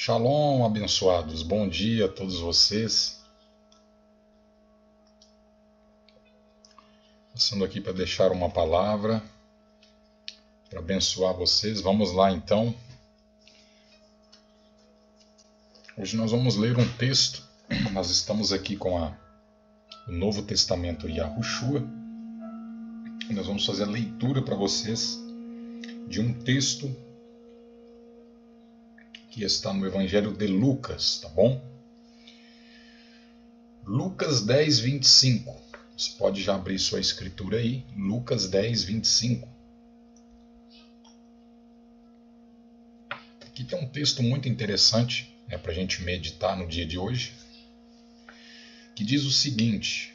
Shalom, abençoados. Bom dia a todos vocês. Passando aqui para deixar uma palavra para abençoar vocês. Vamos lá então. Hoje nós vamos ler um texto. Nós estamos aqui com o Novo Testamento Yahushua. Nós vamos fazer a leitura para vocês de um texto que está no Evangelho de Lucas, tá bom? Lucas 10, 25. Você pode já abrir sua escritura aí. Lucas 10, 25. Aqui tem um texto muito interessante para a gente meditar no dia de hoje, que diz o seguinte: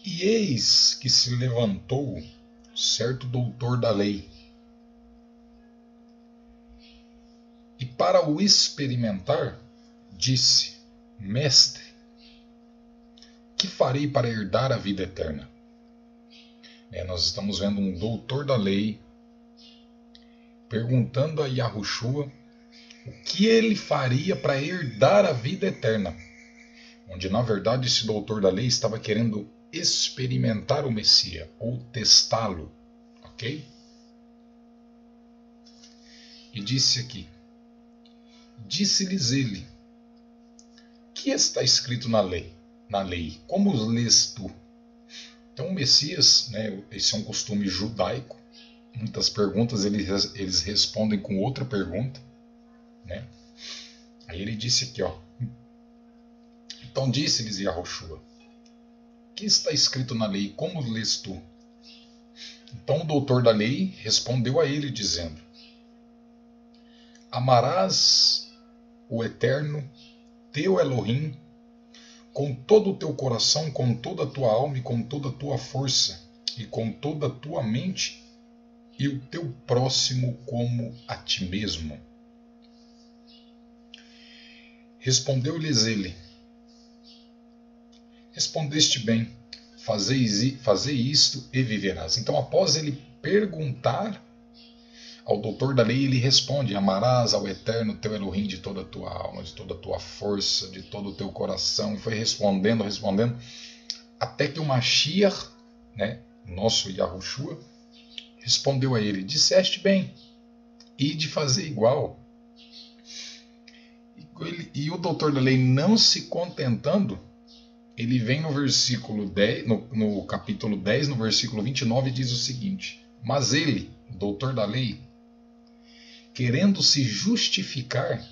E eis que se levantou certo doutor da lei, e para o experimentar, disse: Mestre, que farei para herdar a vida eterna? Nós estamos vendo um doutor da lei perguntando a Yahushua o que ele faria para herdar a vida eterna. Onde, na verdade, esse doutor da lei estava querendo experimentar o Messias, ou testá-lo, ok? E disse aqui: Disse-lhes ele: Que está escrito na lei? Como lês tu? Então o Messias, esse é um costume judaico. Muitas perguntas eles respondem com outra pergunta, Aí ele disse aqui, Então disse-lhes Yahushua: Que está escrito na lei? Como lês tu? Então o doutor da lei respondeu a ele dizendo: Amarás o Eterno, teu Elohim, com todo o teu coração, com toda a tua alma e com toda a tua força, e com toda a tua mente, e o teu próximo como a ti mesmo. Respondeu-lhes ele: Respondeste bem, fazei isto e viverás. Então, após ele perguntar ao doutor da lei, ele responde: Amarás ao Eterno teu Elohim de toda a tua alma, de toda a tua força, de todo o teu coração. E foi respondendo, até que o Mashiach, nosso Yahushua, respondeu a ele: Disseste bem, e de fazer igual. E o doutor da lei, não se contentando, ele vem no versículo 10, no capítulo 10, no versículo 29, e diz o seguinte: Mas ele, o doutor da lei, querendo se justificar,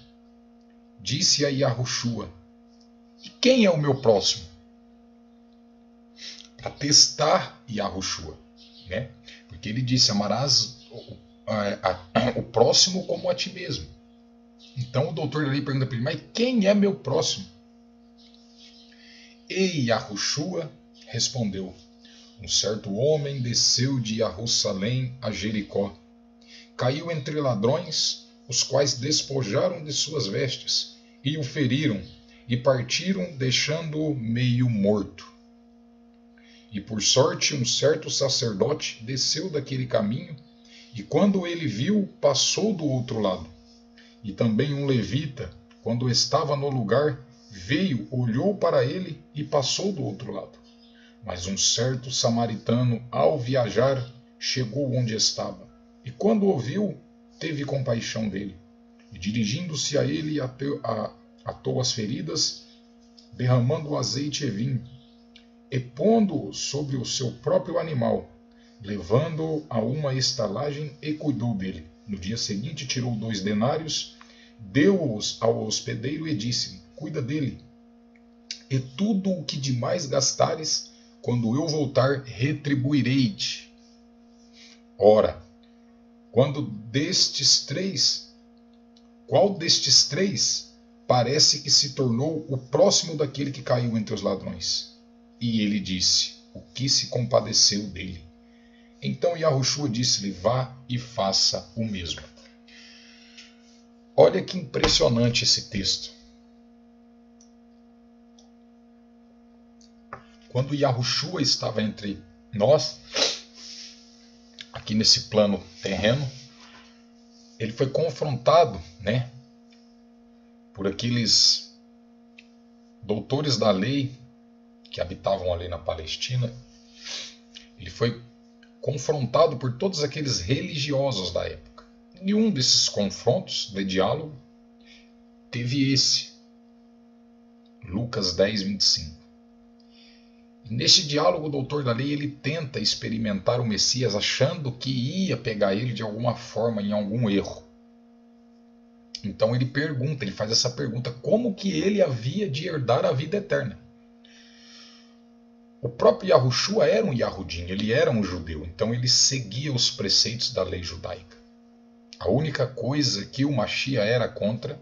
disse a Yahushua: E quem é o meu próximo? Para testar Yahushua, Porque ele disse: Amarás o próximo como a ti mesmo. Então o doutor da lei pergunta para ele: Mas quem é meu próximo? E Yahushua respondeu: Um certo homem desceu de Jerusalém a Jericó. Caiu entre ladrões, os quais despojaram de suas vestes, e o feriram, e partiram, deixando-o meio morto. E por sorte um certo sacerdote desceu daquele caminho, e quando ele viu, passou do outro lado. E também um levita, quando estava no lugar, veio, olhou para ele e passou do outro lado. Mas um certo samaritano, ao viajar, chegou onde estava, e quando o viu, teve compaixão dele. E dirigindo-se a ele, atou as feridas, derramando azeite e vinho, e pondo-o sobre o seu próprio animal, levando-o a uma estalagem, e cuidou dele. No dia seguinte tirou 2 denários, deu-os ao hospedeiro e disse: Cuida dele, e tudo o que demais gastares, quando eu voltar, retribuirei-te. Ora, qual destes três parece que se tornou o próximo daquele que caiu entre os ladrões? E ele disse: O que se compadeceu dele? Então Yahushua disse-lhe: Vá e faça o mesmo. Olha que impressionante esse texto. Quando Yahushua estava entre nós, aqui nesse plano terreno, ele foi confrontado, né, por aqueles doutores da lei que habitavam ali na Palestina. Ele foi confrontado por todos aqueles religiosos da época. E um desses confrontos de diálogo teve esse, Lucas 10, 25. E neste diálogo, o doutor da lei ele tenta experimentar o Messias achando que ia pegar ele de alguma forma em algum erro. Então ele pergunta, ele faz essa pergunta, como que ele havia de herdar a vida eterna? O próprio Yahushua era um Yahudim, ele era um judeu, então ele seguia os preceitos da lei judaica. A única coisa que o Mashiach era contra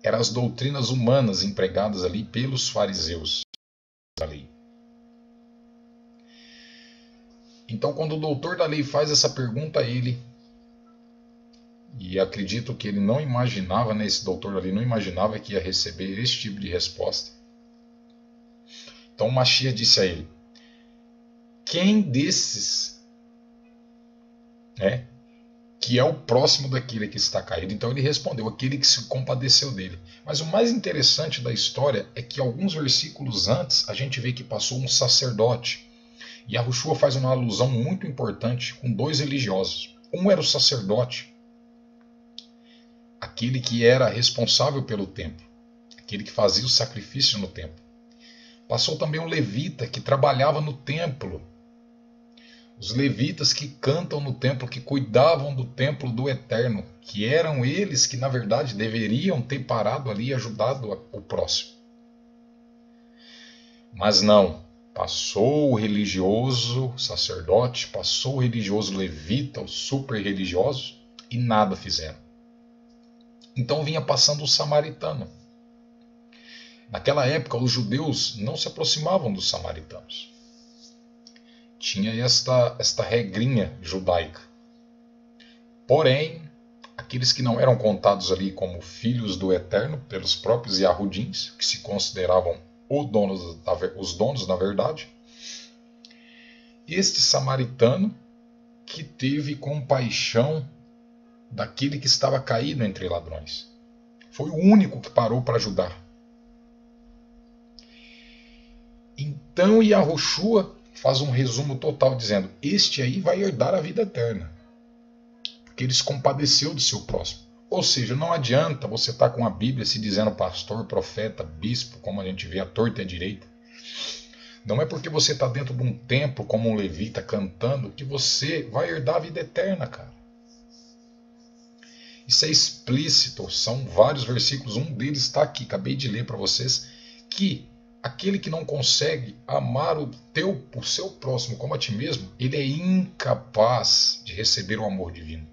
eram as doutrinas humanas empregadas ali pelos fariseus da lei. Então, quando o doutor da lei faz essa pergunta a ele, e acredito que ele não imaginava, né, esse doutor da lei não imaginava que ia receber esse tipo de resposta. Então o Mashiach disse a ele, quem desses, né, que é o próximo daquele que está caído? Então ele respondeu, aquele que se compadeceu dele. Mas o mais interessante da história é que alguns versículos antes a gente vê que passou um sacerdote. E Yahushua faz uma alusão muito importante com dois religiosos. Um era o sacerdote, aquele que era responsável pelo templo, aquele que fazia o sacrifício no templo. Passou também um levita que trabalhava no templo. Os levitas que cantam no templo, que cuidavam do templo do Eterno, que eram eles que na verdade deveriam ter parado ali e ajudado o próximo. Mas não. Passou o religioso sacerdote, passou o religioso levita, os super religiosos, e nada fizeram. Então vinha passando o samaritano. Naquela época, os judeus não se aproximavam dos samaritanos. Tinha esta regrinha judaica. Porém, aqueles que não eram contados ali como filhos do Eterno, pelos próprios Yahudins, que se consideravam os donos da verdade, este samaritano que teve compaixão daquele que estava caído entre ladrões. Foi o único que parou para ajudar. Então Yahushua faz um resumo total dizendo, este aí vai herdar a vida eterna, porque ele se compadeceu do seu próximo. Ou seja, não adianta você estar com a Bíblia se dizendo pastor, profeta, bispo, como a gente vê, a torta e a direita. Não é porque você está dentro de um templo como um levita cantando que você vai herdar a vida eterna, cara. Isso é explícito, são vários versículos, um deles está aqui, acabei de ler para vocês, que aquele que não consegue amar o seu próximo como a ti mesmo, ele é incapaz de receber o amor divino.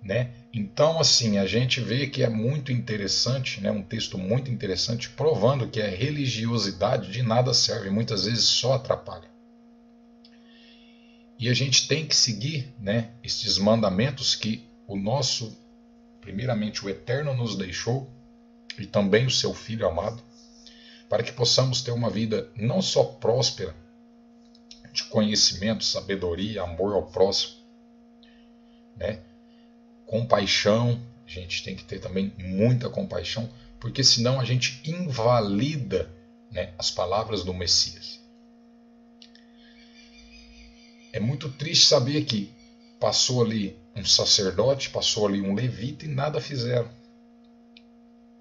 Né? Então, assim, a gente vê que é muito interessante, né? Um texto muito interessante, provando que a religiosidade de nada serve, muitas vezes só atrapalha. E a gente tem que seguir, né, estes mandamentos que primeiramente o Eterno nos deixou, e também o seu Filho amado, para que possamos ter uma vida não só próspera, de conhecimento, sabedoria, amor ao próximo, né? Compaixão, a gente tem que ter também muita compaixão, porque senão a gente invalida, né, as palavras do Messias. É muito triste saber que passou ali um sacerdote, passou ali um levita e nada fizeram.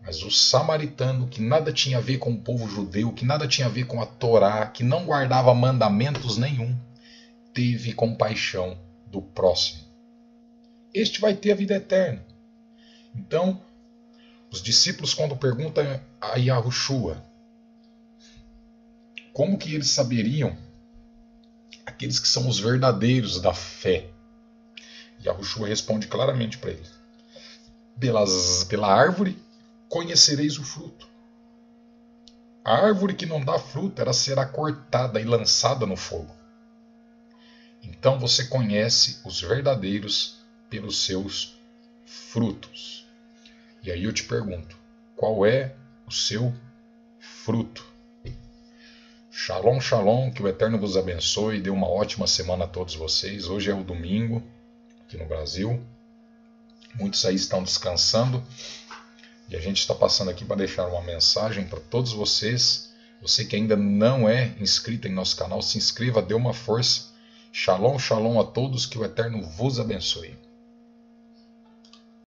Mas o samaritano, que nada tinha a ver com o povo judeu, que nada tinha a ver com a Torá, que não guardava mandamentos nenhum, teve compaixão do próximo. Este vai ter a vida eterna. Então, os discípulos, quando perguntam a Yahushua, como que eles saberiam, aqueles que são os verdadeiros da fé? Yahushua responde claramente para eles, pela árvore conhecereis o fruto. A árvore que não dá fruto, ela será cortada e lançada no fogo. Então você conhece os verdadeiros pelos seus frutos. E aí eu te pergunto, qual é o seu fruto? Shalom, shalom, que o Eterno vos abençoe e dê uma ótima semana a todos vocês. Hoje é o domingo, aqui no Brasil. Muitos aí estão descansando. E a gente está passando aqui para deixar uma mensagem para todos vocês. Você que ainda não é inscrito em nosso canal, se inscreva, dê uma força. Shalom, shalom a todos, que o Eterno vos abençoe.